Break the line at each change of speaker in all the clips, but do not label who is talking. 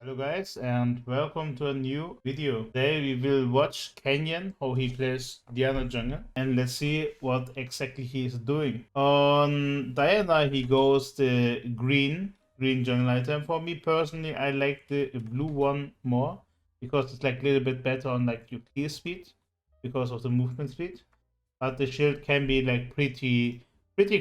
Hello guys and welcome to a new video. Today we will watch Kenyan, how he plays Diana jungle, and let's see what exactly he is doing. On Diana he goes the green jungle item. For me personally I like the blue one more because it's like a little bit better on like your clear speed because of the movement speed. But the shield can be like pretty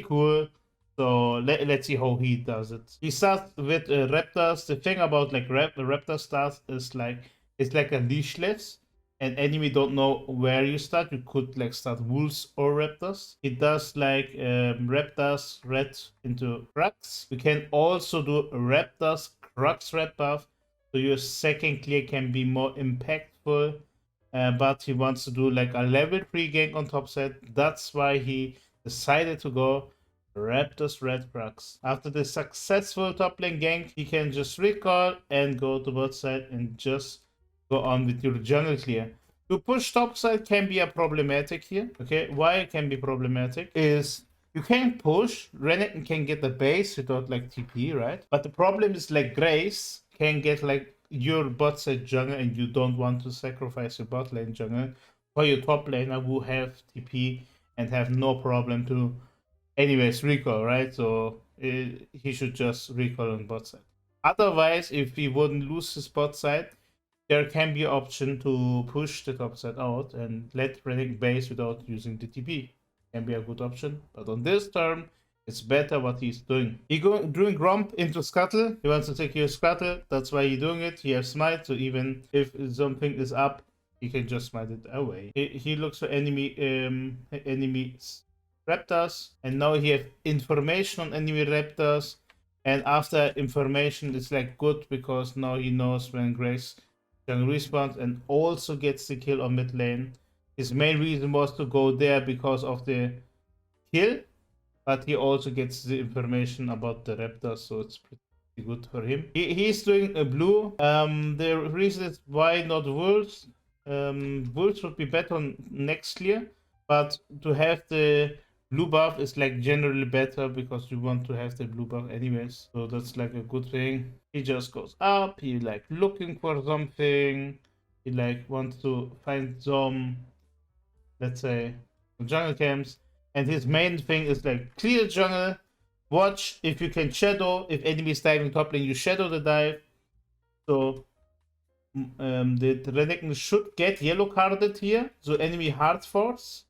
cool. So let's see how he does it. He starts with raptors. The thing about like raptor starts is like it's like a leashless, and enemy don't know where you start. You could like start wolves or raptors. It does like raptors red into crux. You can also do raptors crux red buff, so your second clear can be more impactful. But he wants to do like a level 3 gank on top side. That's why he decided to go Raptors Red Crux. After the successful top lane gank, he can just recall and go to bot side and just go on with your jungle clear. To push top side can be a problematic here. Okay, why it can be problematic is you can push, Renekton can get the base without like TP, right? But the problem is like Grace can get like your bot side jungle and you don't want to sacrifice your bot lane jungle for your top laner who have TP and have no problem to anyways recall, right? So he should just recall on bot side. Otherwise, if he wouldn't lose his bot side, there can be an option to push the top side out and let Renekton base without using the TP. Can be a good option, but on this turn, it's better what he's doing. He doing Gromp into Scuttle. He wants to take your Scuttle. That's why he's doing it. He has Smite, so even if something is up, he can just smite it away. He looks for enemies raptors, and now he have information on enemy raptors. And after information, it's like good because now he knows when Grace can respawn and also gets the kill on mid lane. His main reason was to go there because of the kill, but he also gets the information about the raptors, so it's pretty good for him. He's doing a blue. The reason is why not wolves. Wolves would be better on next clear, but to have the blue buff is like generally better because you want to have the blue buff anyways. So that's like a good thing. He just goes up. He like looking for something. He like wants to find some, let's say, jungle camps. And his main thing is like clear jungle. Watch if you can shadow. If enemy is diving top lane, you shadow the dive. So the Renekton should get yellow carded here. So enemy hard force.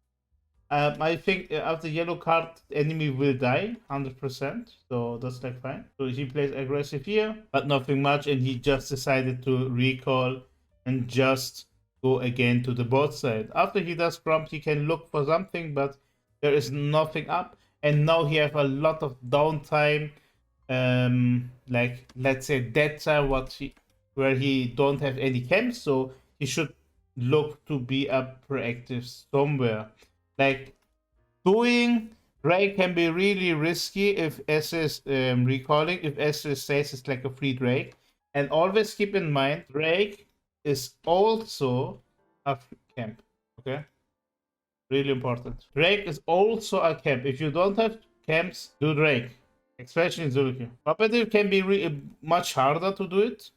I think after yellow card, enemy will die 100%. So that's like fine. So he plays aggressive here, but nothing much. And he just decided to recall and just go again to the bot side. After he does Grump, he can look for something, but there is nothing up. And now he have a lot of downtime. Like let's say that time where he don't have any camps, so he should look to be a proactive somewhere. Like doing Drake can be really risky if S is recalling, if S says it's like a free Drake. And always keep in mind, Drake is also a camp. Okay? Really important. Drake is also a camp. If you don't have camps, do Drake. Especially in Zuliki. Competitive can be much harder to do it.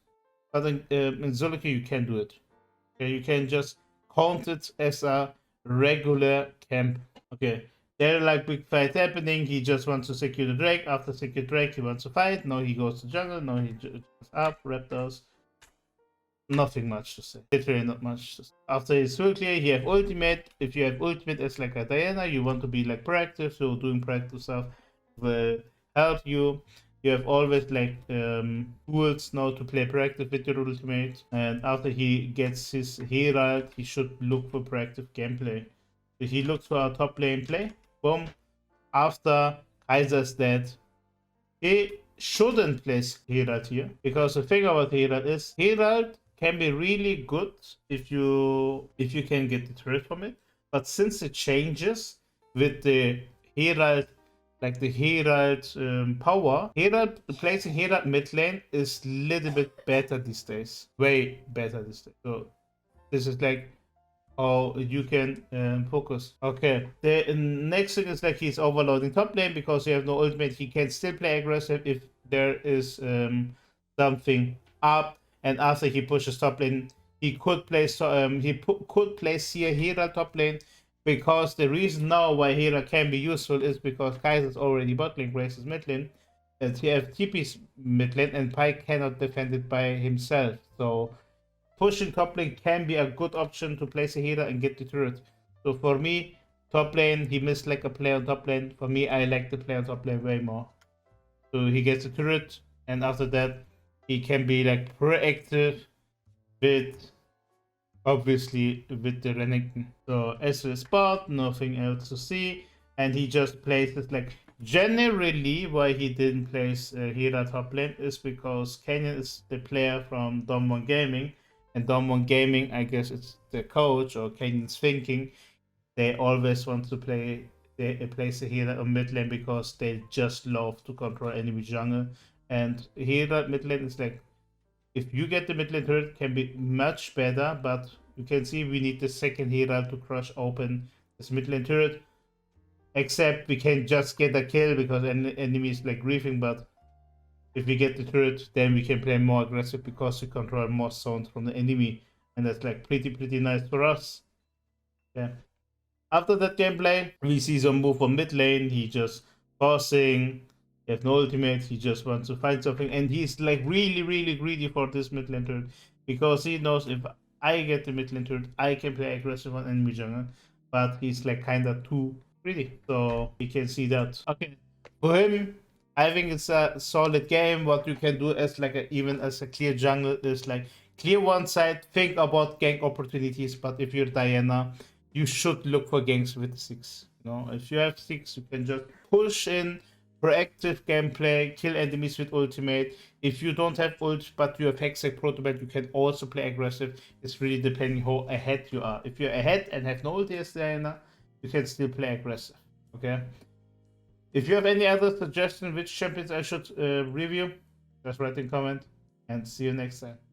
But in Zuliki you can do it. Okay, you can just count it as a regular camp. Okay, there like big fight happening. He just wants to secure the Drake. After secure Drake, he wants to fight. Now he goes to jungle. Now he just up raptors. Nothing much to say. Literally not much to say. After his full clear, he have ultimate. If you have ultimate as like a Diana, you want to be like proactive. So doing proactive stuff will help you. You have always like tools now to play proactive with your ultimate. And after he gets his Herald, he should look for proactive gameplay. So he looks for a top lane play. Boom. After Kaiser's dead, he shouldn't place Herald here. Because the thing about Herald is Herald can be really good if you can get the turret from it. But since it changes with the Herald, like the Herald power, placing Herald mid lane is a little bit better these days. Way better these days. So this is like how you can focus. Okay, the next thing is like he's overloading top lane because you have no ultimate. He can still play aggressive if there is something up. and after he pushes top lane, he could place could place here Hera top lane, because the reason now why Hera can be useful is because Kaiser's already bot lane, Grace is mid lane, and he have TP's mid lane, and Pyke cannot defend it by himself. So pushing top lane can be a good option to place a Hera and get the turret. So for me, top lane, he missed like a play on top lane. For me, I like the play on top lane way more. So he gets a turret, and after that, he can be like proactive with, obviously, with the Renekton. So as a spot, nothing else to see, and he just places like, generally why he didn't place Hera top lane is because Canyon is the player from Dom1 Gaming, and Dom1 Gaming, I guess it's the coach or Canyon's thinking, they always want to place a Hera on mid lane because they just love to control enemy jungle, and Hera mid lane is like, if you get the mid lane turret, can be much better, but you can see we need the second Hera to crush open this mid lane turret. Except we can just get a kill because enemy is like griefing, but if we get the turret, then we can play more aggressive because we control more zones from the enemy, and that's like pretty nice for us. Yeah. After that gameplay, we see some move from mid lane. He just pausing. He has no ultimate. He just wants to find something, and he's like really greedy for this mid lane turret because he knows if I get the mid lane turret, I can play aggressive on enemy jungle. But he's like kinda too greedy, so we can see that. Okay, for him, I think it's a solid game. What you can do as like even as a clear jungle is like clear one side, think about gank opportunities. But if you're Diana, you should look for ganks with 6. You know, if you have 6, you can just push in proactive gameplay, kill enemies with ultimate. If you don't have ult but you have Hextech Protoband, you can also play aggressive. It's really depending how ahead you are. If you're ahead and have no ulti as Diana, you can still play aggressive. Okay. If you have any other suggestion which champions I should review, just write in comment, and see you next time.